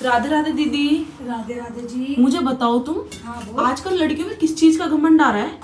राधे राधे दीदी। राधे राधे जी। मुझे बताओ तुम, हाँ बोल। आजकल लड़कियों में किस चीज का घमंड आ रहा है?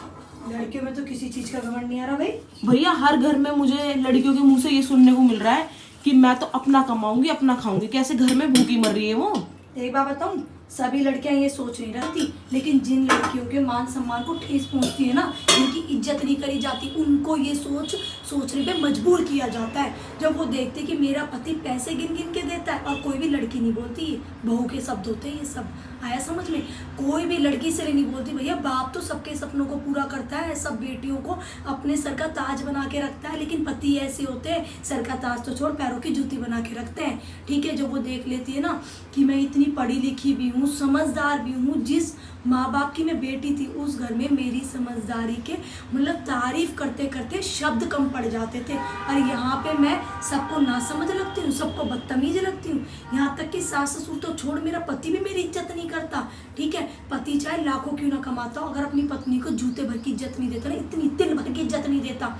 लड़कियों में तो किसी चीज का घमंड नहीं आ रहा भाई। भैया हर घर में मुझे लड़कियों के मुंह से ये सुनने को मिल रहा है कि मैं तो अपना कमाऊंगी अपना खाऊंगी। कैसे घर में भूखी मर रही है वो। एक बात बताऊं, सभी लड़कियां ये सोच नहीं रखती, लेकिन जिन लड़कियों के मान सम्मान को ठेस पहुंचती है ना, जिनकी इज्जत नहीं करी जाती, उनको ये सोचने पे मजबूर किया जाता है। जब वो देखते कि मेरा पति पैसे गिन गिन के देता है, और कोई भी लड़की नहीं बोलती, ये बहू के शब्द होते हैं ये सब। आया समझ में? कोई भी लड़की से नहीं बोलती। भैया बाप तो सबके सपनों को पूरा करता है, सब बेटियों को अपने सर का ताज बना के रखता है, लेकिन पति ऐसे होते हैं सर का ताज तो छोड़ पैरों की जूती बना के रखते हैं। ठीक है, जब वो देख लेती है ना कि मैं इतनी पढ़ी लिखी भी हूँ, समझदार भी हूँ, जिस माँ बाप की मैं बेटी थी उस घर में मेरी समझदारी के मतलब तारीफ करते करते शब्द कम पड़ जाते थे, और यहाँ पे मैं सबको ना समझ लगती हूँ, सबको बदतमीज लगती हूँ। यहाँ तक कि सास ससुर तो छोड़, मेरा पति भी मेरी इज्जत नहीं करता। ठीक है, पति चाहे लाखों क्यों ना कमाता हो, अगर अपनी पत्नी को जूते भर की इज्जत नहीं देता ना, इतनी तिल भर की इज्जत नहीं देता,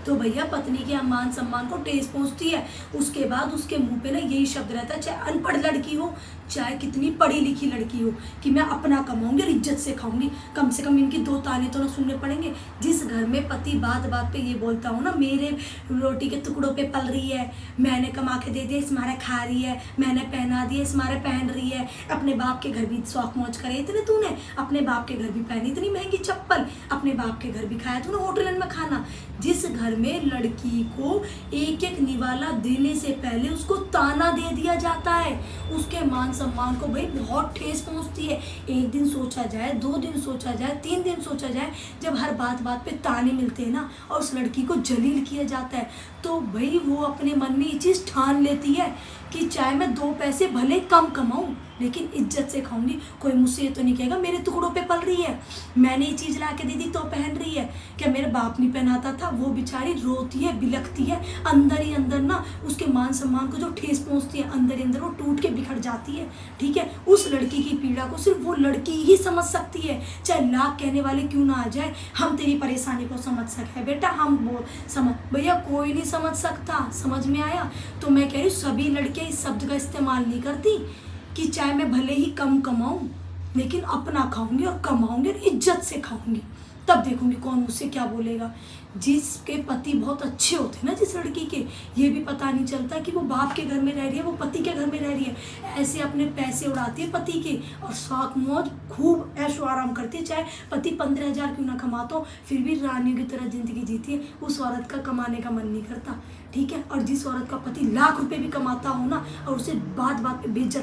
तो भैया पत्नी के मान सम्मान को ठेस पहुंचती है। उसके बाद उसके मुंह पे ना यही शब्द रहता है, चाहे अनपढ़ लड़की हो चाहे कितनी पढ़ी लिखी लड़की हो, कि मैं अपना कमाऊंगी और इज्जत से खाऊंगी। कम से कम इनकी दो ताने तो ना सुनने पड़ेंगे। जिस घर में पति बात बात पे ये बोलता हो ना, मेरे रोटी के टुकड़ों पे पल रही है, मैंने कमा के दे दिया इस मारे खा रही है, मैंने पहना दिया इस मारे पहन रही है, अपने बाप के घर भी शौक मौज करे इतने तूने, अपने बाप के घर भी पहनी इतनी महंगी चप्पल, अपने बाप के घर भी खाया तूने होटल में खाना। जिस घर में लड़की को एक एक निवाला देने से पहले उसको ताना दे दिया जाता है, उसके मान सम्मान को भाई बहुत ठेस पहुंचती है। एक दिन सोचा जाए, 2 दिन सोचा जाए, 3 दिन सोचा जाए, जब हर बात बात पे ताने मिलते हैं ना और उस लड़की को जलील किया जाता है, तो भाई वो अपने मन में ये चीज़ ठान लेती है कि चाहे मैं 2 पैसे भले कम कमाऊं लेकिन इज्जत से खाऊंगी। कोई मुझसे ये तो नहीं कहेगा मेरे टुकड़ों पे पल रही है, मैंने ये चीज़ ला के दे दी तो पहन रही है। क्या मेरे बाप नहीं पहनाता था? वो बेचारी रोती है, बिलखती है, अंदर ही अंदर ना उसके मान सम्मान को जो ठेस पहुंचती है, अंदर ही अंदर वो टूट के बिखर जाती है। ठीक है, उस लड़की की पीड़ा को सिर्फ वो लड़की ही समझ सकती है, चाहे लाख कहने वाले क्यों ना आ जाए। हम तेरी परेशानी को समझ सके बेटा, हम वो समझ, भैया कोई नहीं समझ सकता। समझ में आया? तो मैं कह रही हूँ सभी लड़कियाँ इस शब्द का इस्तेमाल नहीं करती कि चाहे मैं भले ही कम कमाऊं लेकिन अपना खाऊंगी और कमाऊंगी और इज्जत से खाऊंगी, तब देखूंगी कौन मुझसे क्या बोलेगा। जिसके पति बहुत अच्छे होते हैं ना, जिस लड़की के ये भी पता नहीं चलता कि वो बाप के घर में रह रही है, वो पति के घर में रह रही है, ऐसे अपने पैसे उड़ाती है पति के और शौक मौज खूब ऐशो आराम करती है। चाहे पति 15,000 क्यों ना कमाता हो, फिर भी रानियों की तरह जिंदगी जीती है। उस औरत का कमाने का मन नहीं करता। ठीक है, और जिस औरत का पति लाख रुपए भी कमाता हो ना और उसे बात बात पे बेइज्जत